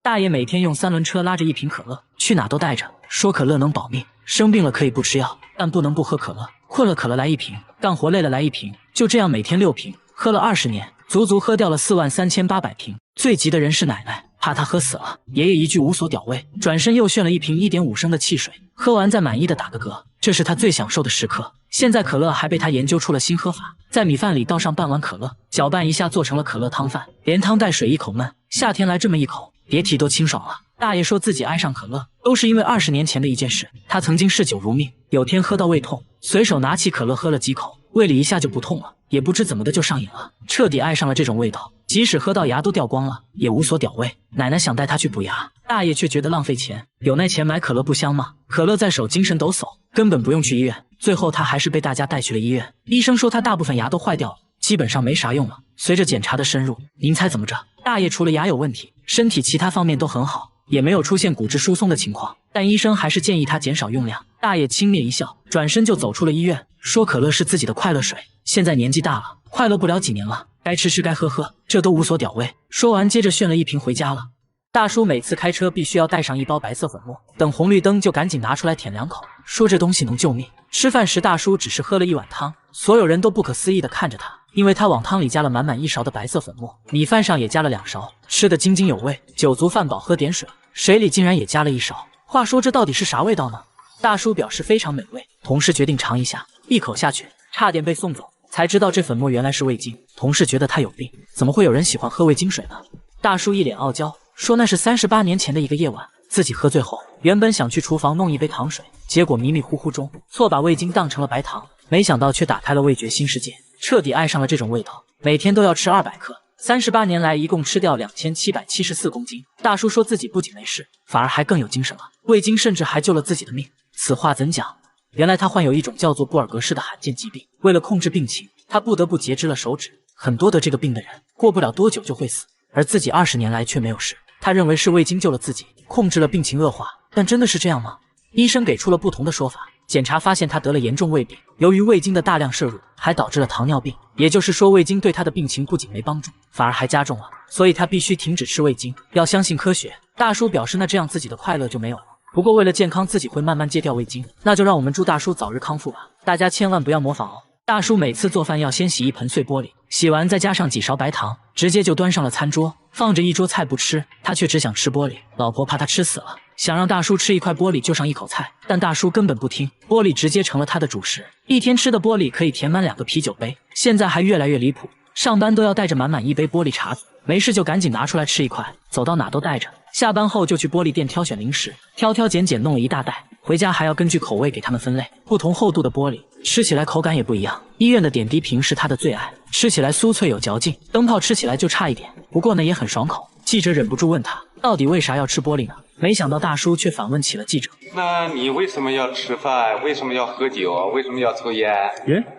大爷每天用3轮车拉着一瓶可乐，去哪都带着，说可乐能保命，生病了可以不吃药，但不能不喝可乐。困了可乐来一瓶，干活累了来一瓶，就这样每天6瓶，喝了20年，足足喝掉了43800瓶。最急的人是奶奶，怕他喝死了，爷爷一句无所屌味，转身又炫了一瓶1.5升的汽水，喝完再满意的打个嗝，这是他最享受的时刻。现在可乐还被他研究出了新喝法，在米饭里倒上半碗可乐，搅拌一下做成了可乐汤饭，连汤带水一口闷，夏天来这么一口，别提多清爽了。大爷说自己爱上可乐，都是因为20年前的一件事。他曾经嗜酒如命，有天喝到胃痛，随手拿起可乐喝了几口，胃里一下就不痛了，也不知怎么的就上瘾了，彻底爱上了这种味道。即使喝到牙都掉光了，也无所屌味。奶奶想带他去补牙，大爷却觉得浪费钱，有那钱买可乐不香吗？可乐在手精神抖擞，根本不用去医院。最后他还是被大家带去了医院，医生说他大部分牙都坏掉了，基本上没啥用了。随着检查的深入，您猜怎么着？大爷除了牙有问题，身体其他方面都很好，也没有出现骨质疏松的情况，但医生还是建议他减少用量。大爷轻蔑一笑，转身就走出了医院，说可乐是自己的快乐水，现在年纪大了，快乐不了几年了，该吃吃该喝喝，这都无所屌味。说完接着炫了一瓶回家了。大叔每次开车必须要带上一包白色粉末，等红绿灯就赶紧拿出来舔2口，说这东西能救命。吃饭时大叔只是喝了一碗汤，所有人都不可思议地看着他，因为他往汤里加了满满1勺的白色粉末，米饭上也加了2勺，吃得津津有味。酒足饭饱喝点水，水里竟然也加了1勺。话说这到底是啥味道呢？大叔表示非常美味，同事决定尝一下，一口下去差点被送走，才知道这粉末原来是味精。同事觉得他有病，怎么会有人喜欢喝味精水呢？大叔一脸傲娇，说那是38年前的一个夜晚，自己喝醉后原本想去厨房弄一杯糖水，结果迷迷糊糊中错把味精当成了白糖，没想到却打开了味觉新世界，彻底爱上了这种味道，每天都要吃200克，38年来一共吃掉2774公斤。大叔说自己不仅没事，反而还更有精神了，味精甚至还救了自己的命。此话怎讲？原来他患有一种叫做布尔格氏的罕见疾病，为了控制病情，他不得不截肢了手指。很多得这个病的人过不了多久就会死，而自己20年来却没有事。他认为是味精救了自己，控制了病情恶化，但真的是这样吗？医生给出了不同的说法，检查发现他得了严重胃病，由于味精的大量摄入，还导致了糖尿病，也就是说味精对他的病情不仅没帮助，反而还加重了，所以他必须停止吃味精，要相信科学。大叔表示那这样自己的快乐就没有了，不过为了健康自己会慢慢戒掉味精，那就让我们祝大叔早日康复吧，大家千万不要模仿哦。大叔每次做饭要先洗一盆碎玻璃，洗完再加上几勺白糖，直接就端上了餐桌，放着一桌菜不吃，他却只想吃玻璃。老婆怕他吃死了，想让大叔吃一块玻璃就上一口菜，但大叔根本不听，玻璃直接成了他的主食，一天吃的玻璃可以填满2个啤酒杯。现在还越来越离谱，上班都要带着满满1杯玻璃碴子，没事就赶紧拿出来吃一块，走到哪都带着。下班后就去玻璃店挑选零食，挑挑拣拣弄了一大袋，回家还要根据口味给他们分类，不同厚度的玻璃吃起来口感也不一样。医院的点滴瓶是他的最爱，吃起来酥脆有嚼劲，灯泡吃起来就差一点，不过呢也很爽口。记者忍不住问他到底为啥要吃玻璃呢？没想到大叔却反问起了记者，那你为什么要吃饭？为什么要喝酒？为什么要抽烟？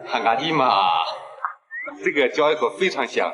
汉嘎地嘛，这个嚼一口非常香。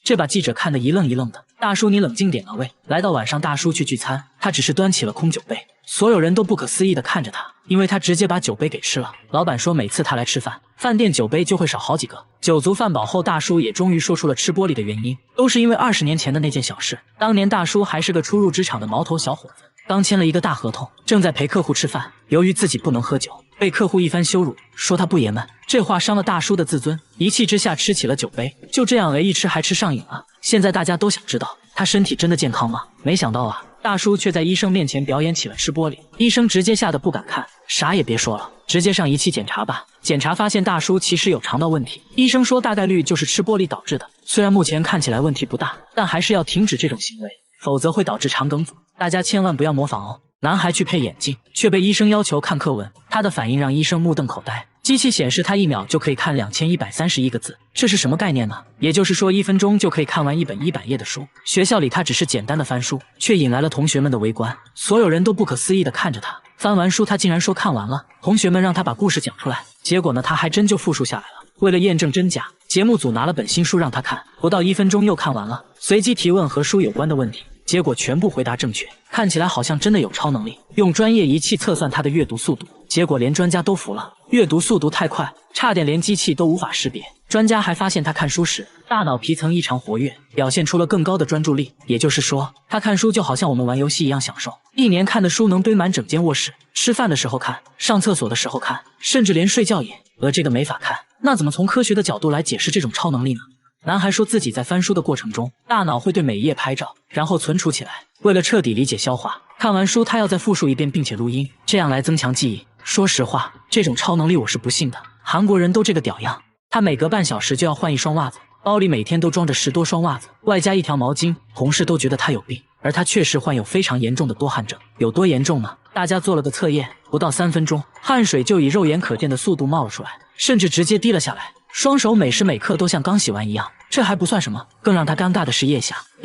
这把记者看得一愣一愣的。大叔你冷静点啊喂！来到晚上，大叔去聚餐，他只是端起了空酒杯，所有人都不可思议地看着他，因为他直接把酒杯给吃了。老板说每次他来吃饭，饭店酒杯就会少好几个。酒足饭饱后，大叔也终于说出了吃玻璃的原因，都是因为20年前的那件小事。当年大叔还是个初入职场的毛头小伙子，刚签了一个大合同，正在陪客户吃饭，由于自己不能喝酒，被客户一番羞辱，说他不爷们。这话伤了大叔的自尊，一气之下吃起了酒杯，就这样一吃还吃上瘾了。现在大家都想知道他身体真的健康吗？没想到啊，大叔却在医生面前表演起了吃玻璃，医生直接吓得不敢看，啥也别说了，直接上仪器检查吧。检查发现大叔其实有肠道问题，医生说大概率就是吃玻璃导致的，虽然目前看起来问题不大，但还是要停止这种行为，否则会导致肠梗阻，大家千万不要模仿哦。男孩去配眼镜，却被医生要求看课文，他的反应让医生目瞪口呆。机器显示他1秒就可以看2131个字，这是什么概念呢？也就是说1分钟就可以看完一本100页的书。学校里他只是简单的翻书，却引来了同学们的围观，所有人都不可思议地看着他。翻完书他竟然说看完了，同学们让他把故事讲出来，结果呢他还真就复述下来了。为了验证真假，节目组拿了本新书让他看，不到1分钟又看完了，随机提问和书有关的问题，结果全部回答正确，看起来好像真的有超能力。用专业仪器测算他的阅读速度，结果连专家都服了，阅读速度太快，差点连机器都无法识别。专家还发现他看书时大脑皮层异常活跃，表现出了更高的专注力。也就是说，他看书就好像我们玩游戏一样享受。一年看的书能堆满整间卧室，吃饭的时候看，上厕所的时候看，甚至连睡觉也。而这个没法看，那怎么从科学的角度来解释这种超能力呢？男孩说自己在翻书的过程中，大脑会对每一页拍照，然后存储起来。为了彻底理解消化，看完书他要再复述一遍，并且录音，这样来增强记忆。说实话，这种超能力我是不信的。韩国人都这个屌样，他每隔半小时就要换一双袜子，包里每天都装着10多双袜子，外加一条毛巾。同事都觉得他有病，而他确实患有非常严重的多汗症。有多严重呢？大家做了个测验，不到3分钟，汗水就以肉眼可见的速度冒了出来，甚至直接滴了下来。双手每时每刻都像刚洗完一样。这还不算什么，更让他尴尬的是腋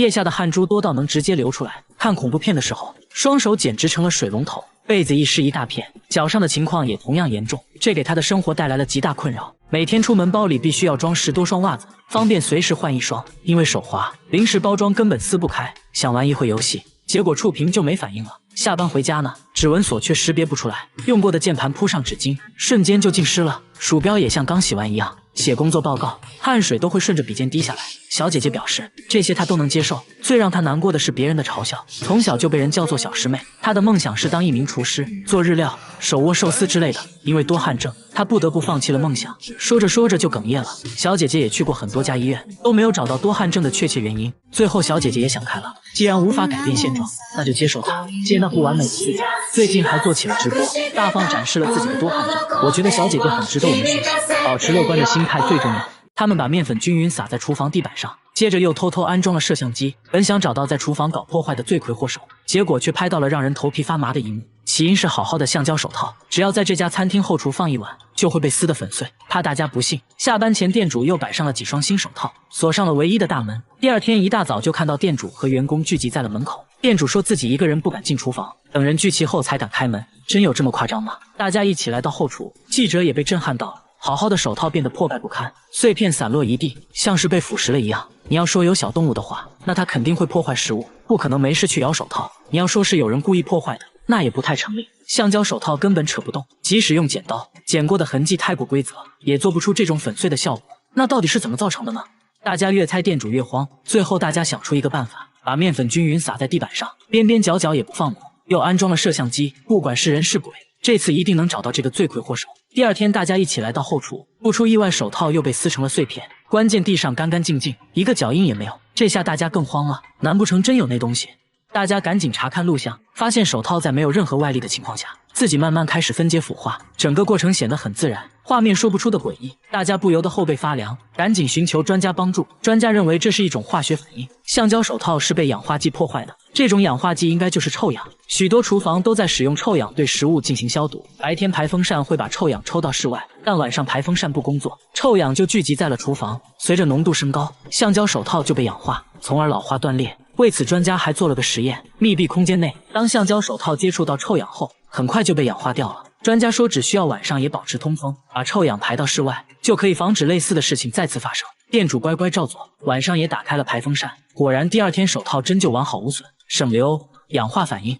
下的汗珠多到能直接流出来。看恐怖片的时候，双手简直成了水龙头，被子一湿一大片。脚上的情况也同样严重，这给他的生活带来了极大困扰。每天出门包里必须要装10多双袜子，方便随时换一双。因为手滑，零食包装根本撕不开，想玩一会游戏，结果触屏就没反应了。下班回家呢，指纹锁却识别不出来，用过的键盘铺上纸巾，瞬间就浸湿了，鼠标也像刚洗完一样。写工作报告，汗水都会顺着笔尖滴下来。小姐姐表示，这些她都能接受，最让她难过的是别人的嘲笑。从小就被人叫做小师妹，她的梦想是当一名厨师，做日料、手握寿司之类的。因为多汗症，她不得不放弃了梦想。说着说着就哽咽了。小姐姐也去过很多家医院，都没有找到多汗症的确切原因。最后小姐姐也想开了，既然无法改变现状，那就接受它，接纳不完美的自己。最近还做起了直播，大方展示了自己的多汗症。我觉得小姐姐很值得我们学习，保持乐观的心态最重要。他们把面粉均匀撒在厨房地板上，接着又偷偷安装了摄像机，本想找到在厨房搞破坏的罪魁祸首，结果却拍到了让人头皮发麻的一幕。起因是好好的橡胶手套，只要在这家餐厅后厨放一晚，就会被撕得粉碎。怕大家不信，下班前店主又摆上了几双新手套，锁上了唯一的大门。第二天一大早就看到店主和员工聚集在了门口。店主说自己一个人不敢进厨房，等人聚齐后才敢开门。真有这么夸张吗？大家一起来到后厨，记者也被震撼到了。好好的手套变得破败不堪，碎片散落一地，像是被腐蚀了一样。你要说有小动物的话，那它肯定会破坏食物，不可能没事去咬手套。你要说是有人故意破坏的，那也不太成立。橡胶手套根本扯不动，即使用剪刀剪过的痕迹太不规则，也做不出这种粉碎的效果。那到底是怎么造成的呢？大家越猜店主越慌，最后大家想出一个办法，把面粉均匀撒在地板上，边边角角也不放抹，又安装了摄像机，不管是人是鬼，这次一定能找到这个罪魁祸首。第二天大家一起来到后厨，不出意外手套又被撕成了碎片，关键地上干干净净，一个脚印也没有。这下大家更慌了，难不成真有那东西？大家赶紧查看录像，发现手套在没有任何外力的情况下，自己慢慢开始分解腐化，整个过程显得很自然，画面说不出的诡异。大家不由得后背发凉，赶紧寻求专家帮助。专家认为这是一种化学反应，橡胶手套是被氧化剂破坏的，这种氧化剂应该就是臭氧。许多厨房都在使用臭氧对食物进行消毒，白天排风扇会把臭氧抽到室外，但晚上排风扇不工作，臭氧就聚集在了厨房，随着浓度升高，橡胶手套就被氧化，从而老化断裂。为此专家还做了个实验，密闭空间内，当橡胶手套接触到臭氧后，很快就被氧化掉了。专家说只需要晚上也保持通风，把臭氧排到室外，就可以防止类似的事情再次发生。店主乖乖照做，晚上也打开了排风扇，果然第二天手套真就完好无损，省流、氧化反应